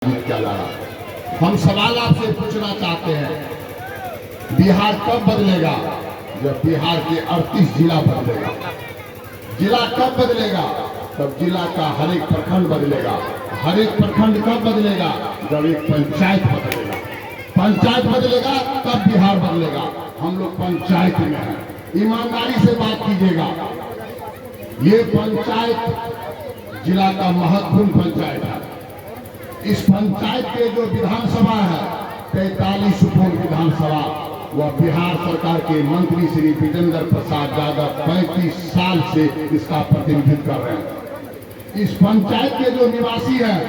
क्या लड़ा। हम सवाल आपसे पूछना चाहते हैं, बिहार कब बदलेगा? जब बिहार के 38 जिला बदलेगा। जिला कब बदलेगा? तब जिला का हर एक प्रखंड बदलेगा। हर एक प्रखंड कब बदलेगा? जब एक पंचायत बदलेगा। पंचायत बदलेगा तब बिहार बदलेगा। हम लोग पंचायत में हैं, ईमानदारी से बात कीजिएगा। ये पंचायत जिला का महत्वपूर्ण पंचायत है। इस पंचायत के जो विधानसभा है 43 सुपौल विधानसभा, वह बिहार सरकार के मंत्री श्री विजेंद्र प्रसाद यादव 35 साल से इसका प्रतिनिधित्व कर रहे हैं। इस पंचायत के जो निवासी हैं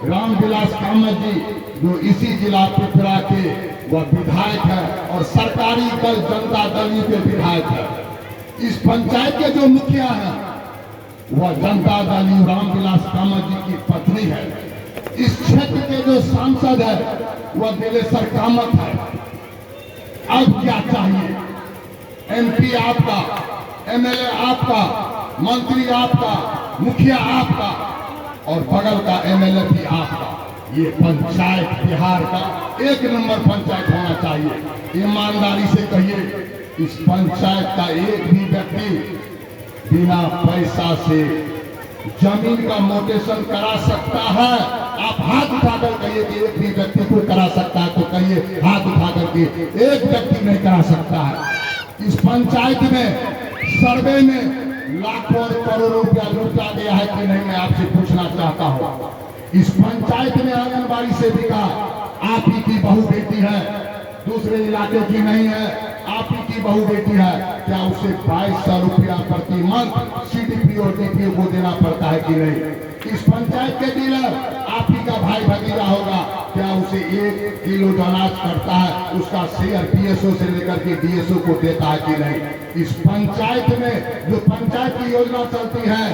रामविलास कामत जी, जो इसी जिला पिपरा के वह विधायक है और सरकारी दल जनता दल के विधायक है। इस पंचायत के जो मुखिया है वह जनता दल रामविलास कामत जी की पत्नी है। इस क्षेत्र के जो सांसद है वह दिलेश्वर कामत है। अब क्या चाहिए? एमपी आपका, एमएलए आपका, मंत्री आपका, मुखिया आपका और बगल का एमएलए भी आपका। ये पंचायत बिहार का 1 नंबर पंचायत होना चाहिए। ईमानदारी से कहिए, इस पंचायत का एक भी व्यक्ति बिना पैसा से जमीन का मोटेशन करा सकता है। आप हाथ उठाकर कहिए कि एक भी व्यक्ति को करा सकता है, तो कहिए हाथ उठाकर के एक व्यक्ति नहीं करा सकता है। इस पंचायत में सर्वे में लाखों और करोड़ों रुपया लूटा गया है कि नहीं, मैं आपसे पूछना चाहता हूँ। इस पंचायत में आंगनबाड़ी सेविका आप ही की बहू बेटी है, दूसरे इलाके की नहीं है, आप ही की बहू बेटी है। क्या उसे 2200 रुपया प्रति मंथ सीडीपी और डीपीओ को देना पड़ता है कि नहीं? इस पंचायत के डीलर आप ही का भाई भतीजा होगा, क्या उसे 1 किलो अनाज करता है, उसका शेयर पीएसओ से लेकर के डीएसओ को देता है कि नहीं? इस पंचायत में जो पंचायत की योजना चलती है,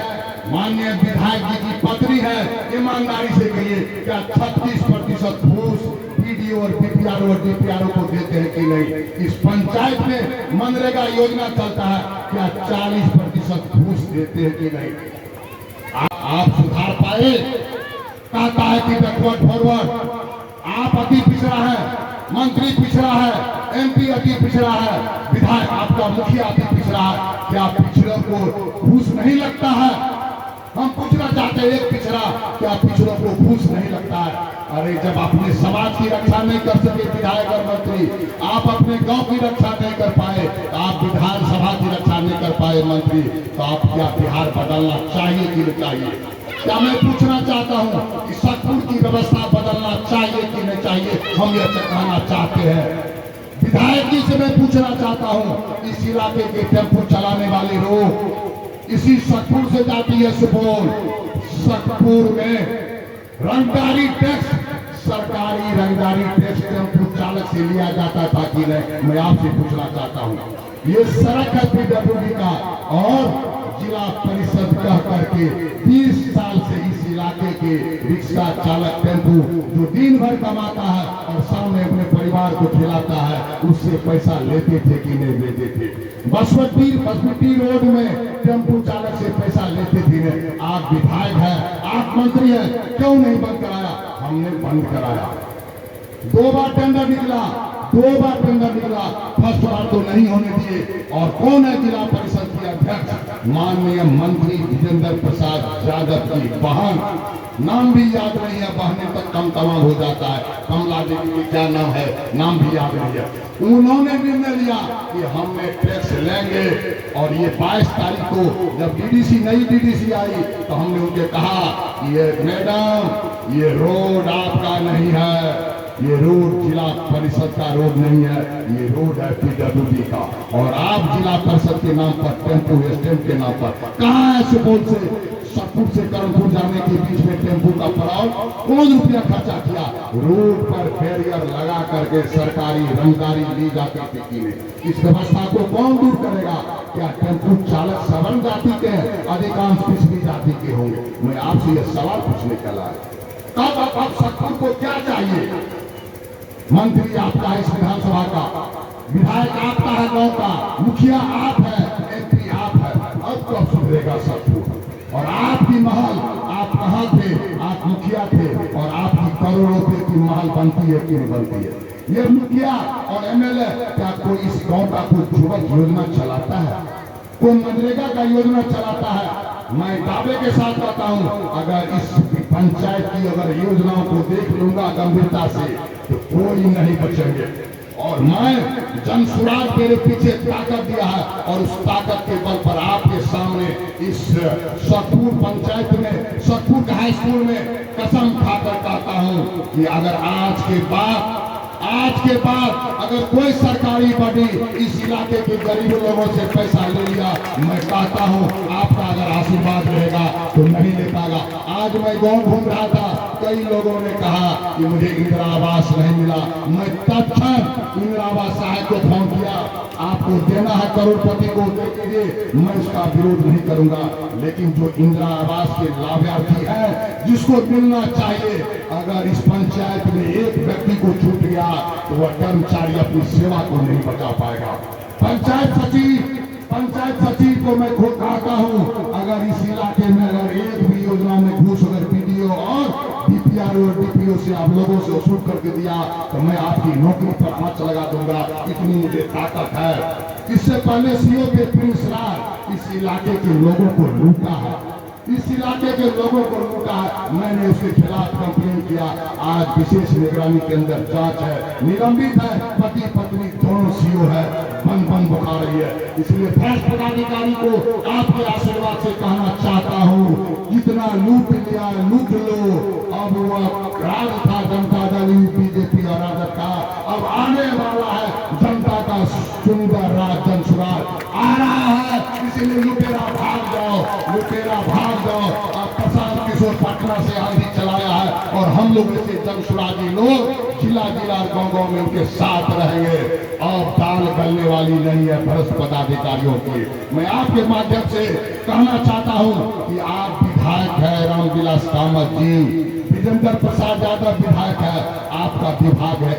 माननीय विधायक जी की पत्नी है, ईमानदारी से कहिए क्या 36% घूस पीडीओ और बीपीआरओ और डीपीआरओ को देते हैं कि नहीं? इस पंचायत में मनरेगा योजना चलता है, क्या 40% घूस देते हैं कि नहीं? आप सुधार पाए? कहता है कि बैकवर्ड फॉरवर्ड, आप अति पिछड़ा है, मंत्री पिछड़ा है, एमपी अति पिछड़ा है, विधायक आपका मुखिया अति पिछड़ा है। क्या पिछड़ों को घूस नहीं लगता है? हम पूछना चाहते हैं, एक पिछड़ा, क्या पिछड़ों को घूस नहीं लगता है? अरे जब अपने समाज की रक्षा नहीं कर सके विधायक और मंत्री, आप अपने गांव की रक्षा नहीं कर पाए, आप विधानसभा की रक्षा नहीं कर पाए मंत्री, तो आप क्या बिहार बदलना चाहिए कि नहीं चाहिए? क्या मैं पूछना चाहता हूँ कि सतपुर की व्यवस्था बदलना चाहिए कि नहीं चाहिए? हम यह कहना चाहते हैं। विधायक जी से मैं पूछना चाहता हूँ, इस इलाके के टेम्पो चलाने वाले लोग इसी सतपुर से जाती है सुपौल, सतपुर में रंगदारी टैक्स, सरकारी रंगदारी टैक्स टेम्पो चालक से लिया जाता था कि नहीं? मैं आपसे पूछना चाहता हूँ। ये सड़क है पीडब्ल्यूडी का और जिला परिषद कह करके 20 साल से इस इलाके के रिक्शा चालक टेम्पो जो दिन भर कमाता है और शाम में अपने परिवार को खिलाता है, उससे पैसा लेते थे कि नहीं लेते थे? बसवती रोड में टेम्पो चालक से पैसा लेते थे नहीं? आप विधायक है, आप मंत्री है, क्यों नहीं बंद कराया? हमने बंद कराया। 2 बार टेंडर निकला, 2 बार टेंडर निकला, फर्स्ट बार तो नहीं होने दिए। और कौन है जिला परिषद के अध्यक्ष? माननीय मंत्री विजेंद्र प्रसाद यादव की बहन, नाम भी याद नहीं है, बहने तक कम तमाम हो जाता है, कमला देवी की क्या नाम है, नाम भी याद नहीं है। उन्होंने निर्णय लिया कि हमने टैक्स लेंगे और ये 22 तारीख को जब डीडीसी नई डीडीसी आई तो हमने उनके कहा कि ये मैडम ये रोड आपका नहीं है, ये रोड जिला परिषद का रोड नहीं है, ये रोड है पीडब्ल्यूडी का, और आप जिला परिषद के नाम पर टेम्पो स्टैंड के नाम पर कहाँ है? सुपौल से सतपुर से कर्णपुर जाने के बीच में टेम्पो का पड़ाव, कौन रुपया खर्चा किया? रोड पर बैरियर लगा करके सरकारी रंगदारी ली जाती थी कि नहीं? इस व्यवस्था को कौन दूर करेगा? क्या टेम्पो चालक सवर्ण जाति के हैं? अधिकांश पिछड़ी जाति के होंगे? मैं आपसे यह सवाल पूछने का लाया। अब सतपुर को क्या चाहिए? मंत्री आपका है इस विधानसभा का, विधायक आपका है गांव का, मुखिया आप है, एमपी आप है। अब कब सुधरेगा सतपुर? और आपकी महल, आप कहाँ थे? आप मुखिया थे और आपकी करोड़ों रुपए की माल बनती है कि नहीं बनती है। ये मुखिया और एमएलए क्या कोई इस गांव का कोई युवक योजना चलाता है, कोई मनरेगा का योजना चलाता है? मैं दावे के साथ कहता हूं, अगर इस पंचायत की अगर योजनाओं को देख लूंगा गंभीरता से तो कोई नहीं बचेंगे। और मैं जन सुराग मेरे पीछे ताकत दिया है और उस ताकत के बल पर आपके सामने इस सतपुर पंचायत में, सतपुर हाई स्कूल में कसम खाकर कहता हूं कि अगर आज के बाद अगर कोई सरकारी बॉडी इस इलाके के गरीब लोगों से पैसा ले लिया, मैं कहता हूं आपका अगर आशीर्वाद रहेगा तो नहीं ले पाएगा। आज मैं गांव घूम रहा था, कई लोगों ने कहा कि मुझे इंदिरा आवास नहीं मिला। मैं तत्क्षण इंदिरा आवास साहब को फोन किया, आपको देना है करोड़पति को दे दीजिए, मैं उसका विरोध नहीं करूंगा। लेकिन जो इंदिरा आवास के लाभार्थी है जिसको मिलना चाहिए, अगर इस पंचायत में एक व्यक्ति को छूट गया तो वह कर्मचारी अपनी सेवा को नहीं बचा पाएगा। पंचायत सचिव को मैं खुद कहता हूं, अगर इस इलाके में अगर एक भी योजना में घूस अगर बीडीओ और डीपीआरओ और डीपीओ से आप लोगों से वसूल करके दिया तो मैं आपकी नौकरी पर हाथ लगा दूंगा, इतनी मुझे ताकत है। इससे पहले सीओ के प्रिंस राज इस इलाके के लोगों को लूटा है, इस इलाके के लोगों को लूटा है। मैंने उसके खिलाफ कंप्लेन किया, आज विशेष निगरानी के अंदर जांच है, निलंबित है, पति पत्नी दोनों सीओ है, बन बुखा रही है। इसलिए भ्रष्ट पदाधिकारी को आपके आशीर्वाद से कहना चाहता हूँ, जितना लूट लिया लूट लो। अब वह राज था जनता दल बीजेपी और राजद का, अब आने वाला है जनता का सुंदर राज जन सुराग आ रहा है। इसलिए लुटेरा भाग जाओ, लुटेरा भाग जाओ। अब प्रशांत किशोर पटना से आंधी चलाया है और हम लोग ऐसे जन सुरागी लोग जिला गांव में उनके साथ रहेंगे। अब दाल गलने वाली नहीं है भ्रष्ट पदाधिकारियों की। मैं आपके माध्यम से कहना चाहता हूं कि आप विधायक है रामविलास कामत जी, विजेंद्र प्रसाद यादव विधायक है, आपका विभाग है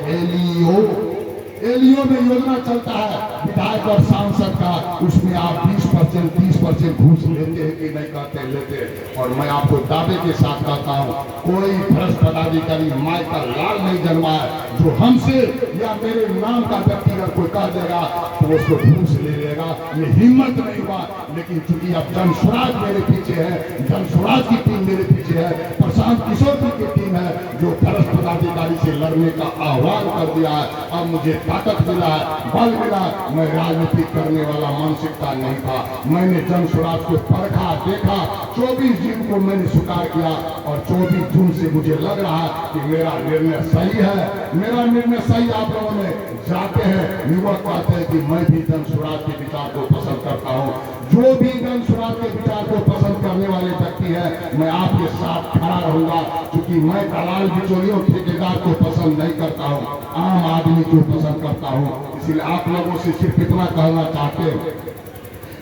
एलईओ में योजना चलता है विधायक और सांसद का, उसमें आप 20% 30% घूस लेते हैं कि नहीं कहते लेते। और मैं आपको दावे के साथ कहता हूं, कोई भ्रष्ट पदाधिकारी माई का लाल नहीं जन्मा है जो हमसे या मेरे नाम का व्यक्ति अगर कोई कह देगा तो उसको घूस ले लेगा, ये हिम्मत नहीं हुआ। लेकिन चूंकि अब जन सुराग मेरे पीछे है, जन सुराग की टीम मेरे पीछे है, प्रशांत किशोर जी की टीम है जो भ्रष्ट पदाधिकारी से लड़ने का आह्वान कर दिया है। अब मुझे ताकत मिला है, बल मिला। मैं राजनीति करने वाला मानसिकता नहीं था, मैंने जन सुराग को परखा देखा, 24 जून को मैंने स्वीकार किया और 24 जून से मुझे लग रहा है कि मेरा निर्णय सही है, मेरा निर्णय सही। आप लोगों ने जाते हैं युवक कहते हैं कि मैं भी जन सुराग के विचार को पसंद करता हूँ। जो भी जन सुराग के विचार को पसंद करने वाले व्यक्ति है, मैं आपके साथ खड़ा रहूंगा, क्योंकि मैं दलाल बिचौलियों ठेकेदार को पसंद नहीं करता हूँ, आम आदमी को पसंद करता हूँ। इसलिए आप लोगों से सिर्फ इतना कहना चाहते हैं,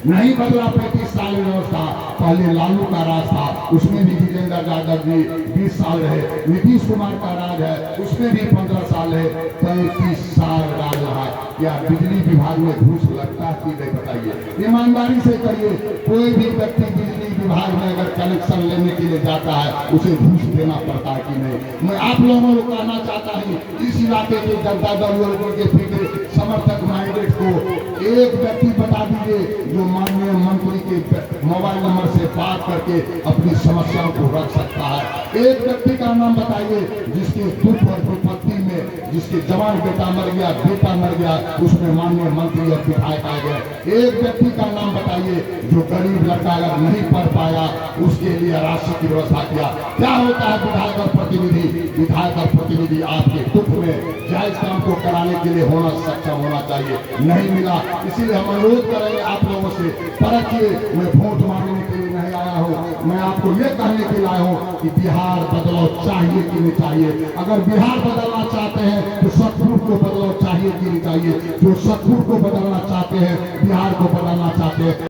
नहीं बदला 35 साल व्यवस्था, पहले लालू का राज था, उसमें भी विजेंद्र यादव जी 20 साल रहे, नीतीश कुमार का राज है, उसमें भी 15 साल है, 35 साल राज रहा। या बिजली विभाग में घूस लगता है कि नहीं बताइए, ईमानदारी से करिए। कोई भी व्यक्ति बिजली विभाग में अगर कनेक्शन लेने के लिए जाता है उसे घूस देना पड़ता है कि नहीं। मैं आप लोगों को कहना चाहता हूँ, इस इलाके के जनता दल के फिक्र समर्थक माइंडेड को एक व्यक्ति बता दीजिए जो माननीय मंत्री के मोबाइल नंबर से बात करके अपनी समस्याओं को रख सकता है। एक व्यक्ति का नाम बताइए जिसके दुख और विपत्ति में जिसके जवान बेटा मर गया, बेटा मर गया, उसमें माननीय मंत्री और विधायक आ गए। एक व्यक्ति का नाम बताइए जो गरीब लड़का अगर नहीं पढ़ पाया उसके लिए राशि की व्यवस्था किया। क्या होता है विधायक और प्रतिनिधि? विधायक और प्रतिनिधि आपके दुख में जायज काम को कराने के लिए होना सक्षम होना चाहिए, नहीं मिला। इसीलिए हम अनुरोध करेंगे आप लोगों से, परखिए। मैं वोट मांगने के लिए नहीं आया हूँ, मैं आपको ये कहने के लिए आया हूँ कि बिहार बदलाव चाहिए कि नहीं चाहिए। अगर बिहार बदलना चाहते हैं तो सतपुर को बदलाव चाहिए कि नहीं चाहिए। जो सतपुर को बदलना चाहते हैं, बिहार को बदलना चाहते हैं,